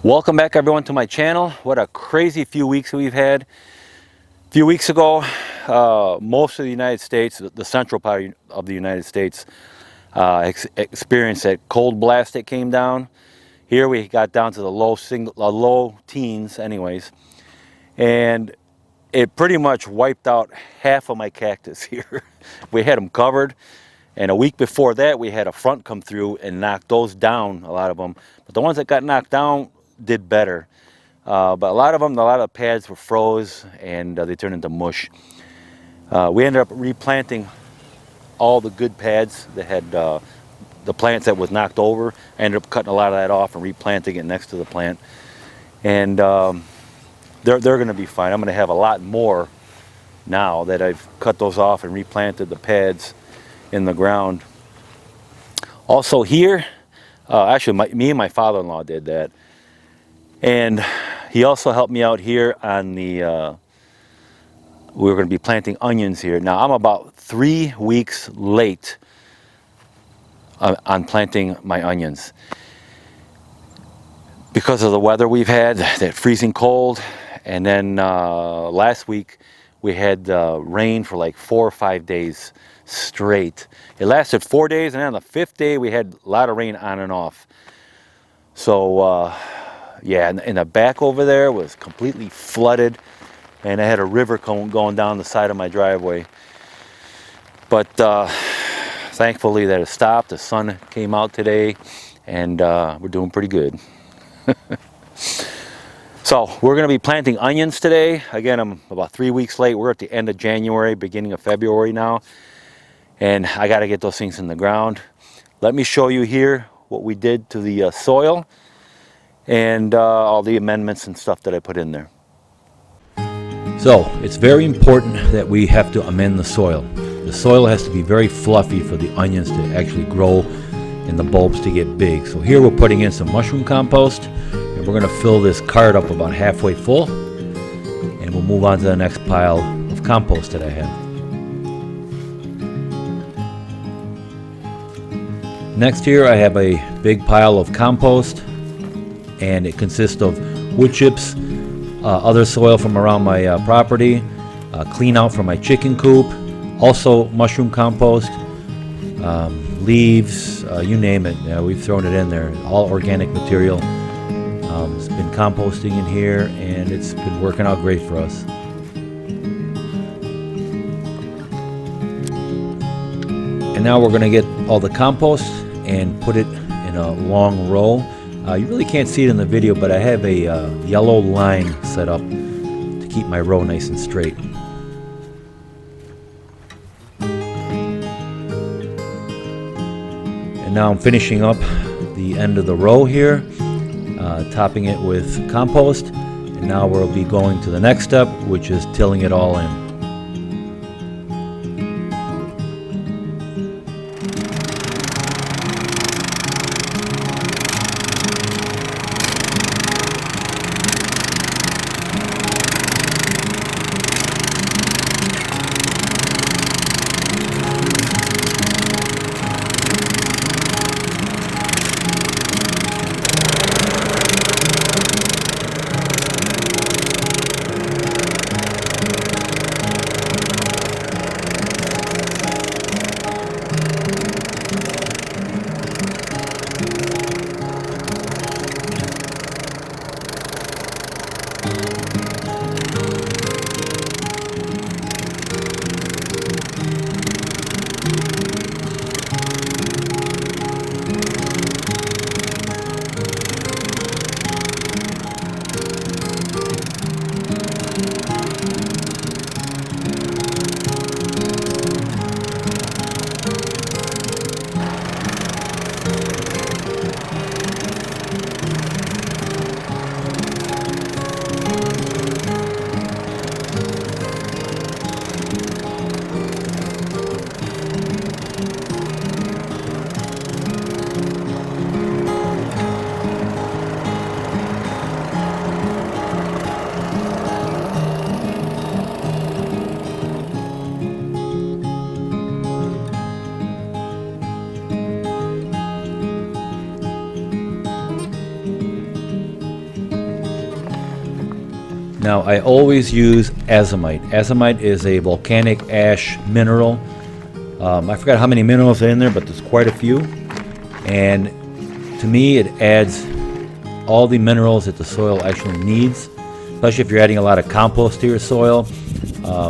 Welcome back everyone to my channel. What a crazy few weeks we've had. A few weeks ago, most of the United States, the central part of the United States, experienced that cold blast that came down. Here we got down to the low teens anyways. And it pretty much wiped out half of my cactus here. We had them covered. And a week before that, we had a front come through and knock those down, a lot of them. But the ones that got knocked down did better. But a lot of the pads were froze and they turned into mush. We ended up replanting all the good pads that had the plants that was knocked over. I ended up cutting a lot of that off and replanting it next to the plant. And they're going to be fine. I'm going to have a lot more now that I've cut those off and replanted the pads in the ground. Also here, actually me and my father-in-law did that. And he also helped me out here on the, we were going to be planting onions here. Now I'm about 3 weeks late on planting my onions. Because of the weather we've had, that freezing cold. And then last week we had rain for like 4 or 5 days straight. It lasted 4 days, and then on the 5th day we had a lot of rain on and off. So yeah, and the back over there was completely flooded, and I had a river going down the side of my driveway. But thankfully that it stopped. The sun came out today, and we're doing pretty good. So we're going to be planting onions today. Again, I'm about 3 weeks late. We're at the end of January, beginning of February now. And I got to get those things in the ground. Let me show you here what we did to the soil and all the amendments and stuff that I put in there. So it's very important that we have to amend the soil. The soil has to be very fluffy for the onions to actually grow and the bulbs to get big. So here we're putting in some mushroom compost, and we're going to fill this cart up about halfway full, and we'll move on to the next pile of compost that I have. Next here I have a big pile of compost, and it consists of wood chips, other soil from around my property, clean out from my chicken coop, also mushroom compost, leaves, you name it. We've thrown it in there, all organic material. It's been composting in here, and it's been working out great for us. And now we're going to get all the compost and put it in a long row. You really can't see it in the video, but I have a yellow line set up to keep my row nice and straight. And now I'm finishing up the end of the row here, topping it with compost. And now we'll be going to the next step, which is tilling it all in. Now, I always use azomite. Azomite is a volcanic ash mineral. I forgot how many minerals are in there, but there's quite a few. And to me, it adds all the minerals that the soil actually needs, especially if you're adding a lot of compost to your soil.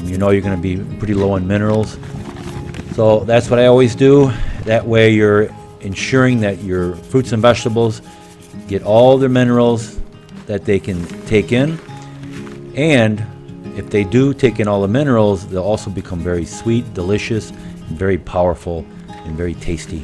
You know you're going to be pretty low in minerals. So that's what I always do. That way you're ensuring that your fruits and vegetables get all their minerals that they can take in. And if they do take in all the minerals, they'll also become very sweet, delicious, and very powerful, and very tasty.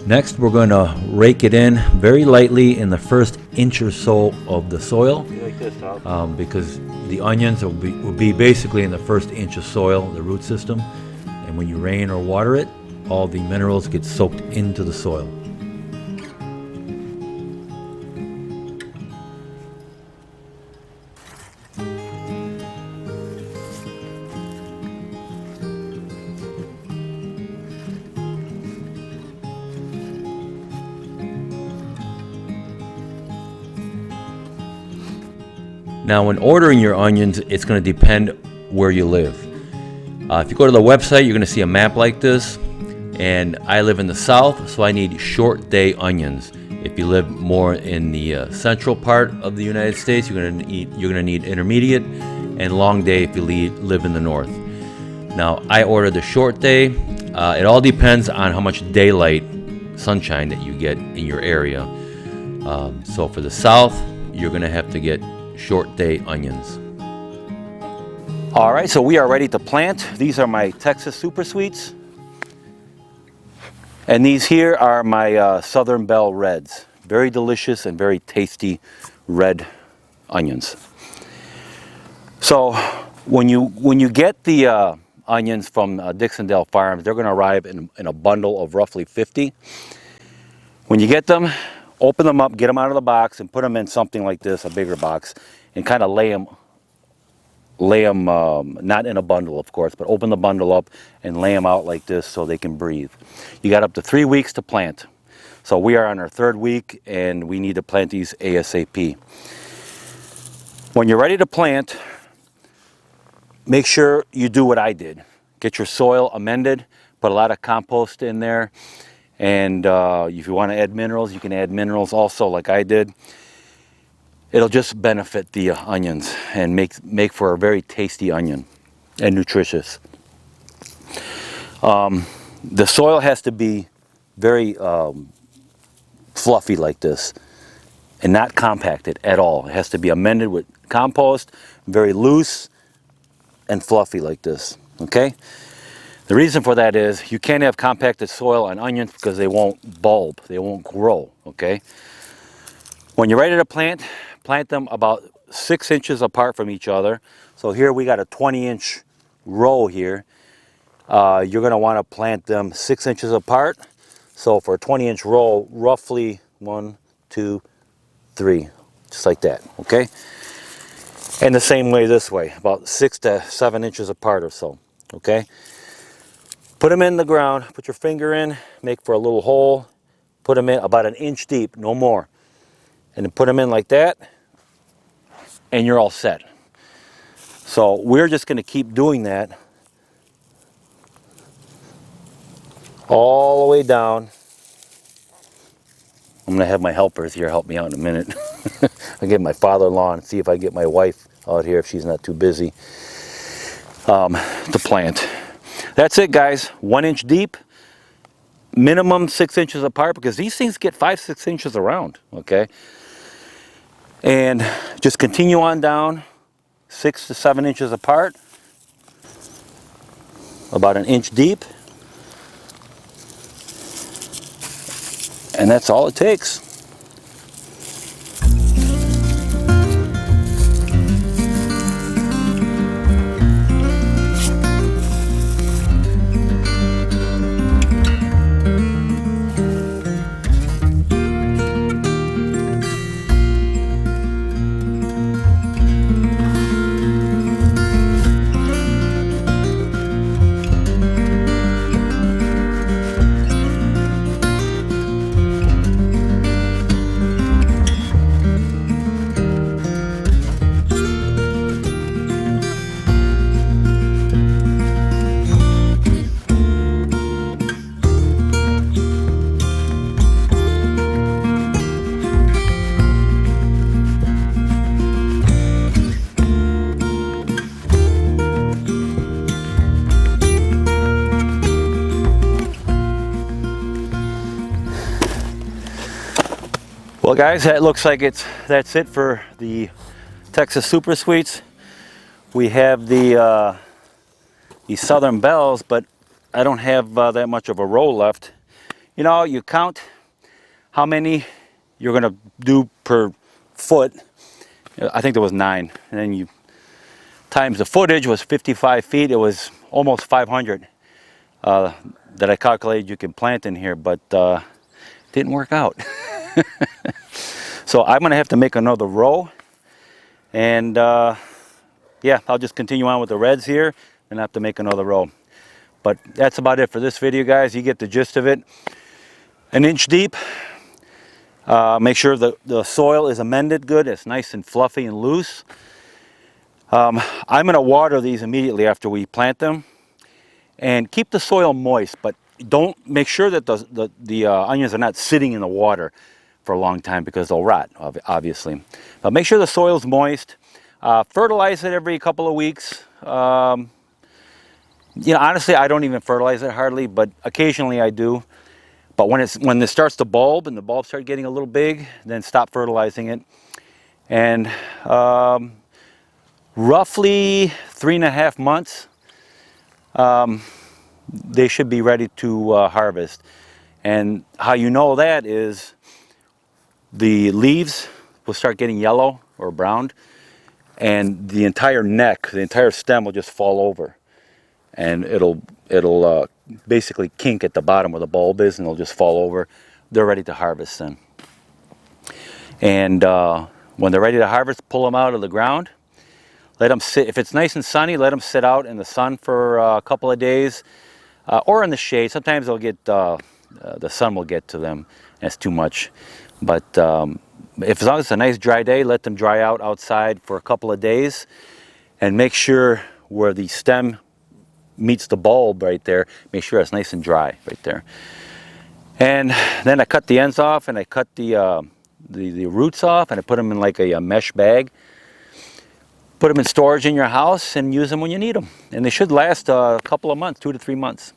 Next, we're going to rake it in very lightly in the first inch or so of the soil, Like this, huh? because the onions will be basically in the first inch of soil, the root system. And when you rain or water it, all the minerals get soaked into the soil. Now, when ordering your onions, it's going to depend where you live. If you go to the website, you're going to see a map like this. And I live in the south, so I need short day onions. If you live more in the central part of the United States, you're going to need intermediate, and long day if you live in the north. Now, I order the short day. It all depends on how much daylight, sunshine that you get in your area. So for the south, you're going to have to get short day onions. All right, so we are ready to plant. These are my Texas Super Sweets. And these here are my Southern Belle Reds. Very delicious and very tasty red onions. So when you get the onions from Dixondale Farms, they're going to arrive in a bundle of roughly 50. When you get them, open them up, get them out of the box, and put them in something like this, a bigger box, and kind of lay them not in a bundle, of course, but open the bundle up and lay them out like this so they can breathe. You got up to 3 weeks to plant. So we are on our 3rd week, and we need to plant these ASAP. When you're ready to plant, make sure you do what I did. Get your soil amended, put a lot of compost in there, and if you want to add minerals, you can add minerals also like I did. It'll just benefit the onions and make for a very tasty onion and nutritious. The soil has to be very fluffy like this and not compacted at all. It has to be amended with compost, very loose and fluffy like this, okay? The reason for that is you can't have compacted soil on onions because they won't bulb, they won't grow, okay? When you're ready to plant them about 6 inches apart from each other. So here we got a 20-inch row here. You're going to want to plant them 6 inches apart. So for a 20-inch row, roughly 1, 2, 3, just like that, okay? And the same way this way, about 6 to 7 inches apart or so, okay? Put them in the ground, put your finger in, make for a little hole, put them in about 1 inch deep, no more. And then put them in like that, and you're all set. So we're just going to keep doing that all the way down. I'm going to have my helpers here help me out in a minute. I'll get my father-in-law and see if I get my wife out here if she's not too busy to plant. That's it, guys. 1 inch deep, minimum 6 inches apart, because these things get 5-6 inches around, okay? And just continue on down 6 to 7 inches apart, about 1 inch deep, and that's all it takes. Well guys, that looks like that's it for the Texas Super Sweets. We have the Southern Bells, but I don't have that much of a row left. You know, you count how many you're gonna do per foot. I think there was 9, and then you times the footage was 55 feet. It was almost 500 that I calculated you can plant in here, but didn't work out. So I'm gonna have to make another row, and yeah, I'll just continue on with the reds here and have to make another row. But that's about it for this video, guys. You get the gist of it. An inch deep. Make sure the soil is amended good. It's nice and fluffy and loose. I'm going to water these immediately after we plant them, and keep the soil moist, but don't make sure that the onions are not sitting in the water for a long time, because they'll rot, obviously. But make sure the soil's moist. Fertilize it every couple of weeks. You know, honestly, I don't even fertilize it hardly, but occasionally I do. But when it starts to bulb and the bulbs start getting a little big, then stop fertilizing it. And roughly 3.5 months, they should be ready to harvest. And how you know that is the leaves will start getting yellow or brown, and the entire neck, the entire stem will just fall over, and it'll basically kink at the bottom where the bulb is, and it'll just fall over. They're ready to harvest then. And when they're ready to harvest, pull them out of the ground. Let them sit. If it's nice and sunny, let them sit out in the sun for a couple of days, or in the shade. Sometimes they'll get the sun will get to them. That's too much. But as long as it's a nice dry day, let them dry out outside for a couple of days, and make sure where the stem meets the bulb right there, make sure it's nice and dry right there. And then I cut the ends off, and I cut the roots off, and I put them in like a mesh bag. Put them in storage in your house and use them when you need them. And they should last a couple of months, 2 to 3 months.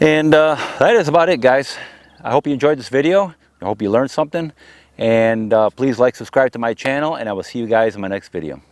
And that is about it, guys. I hope you enjoyed this video. I hope you learned something. And please like, subscribe to my channel, and I will see you guys in my next video.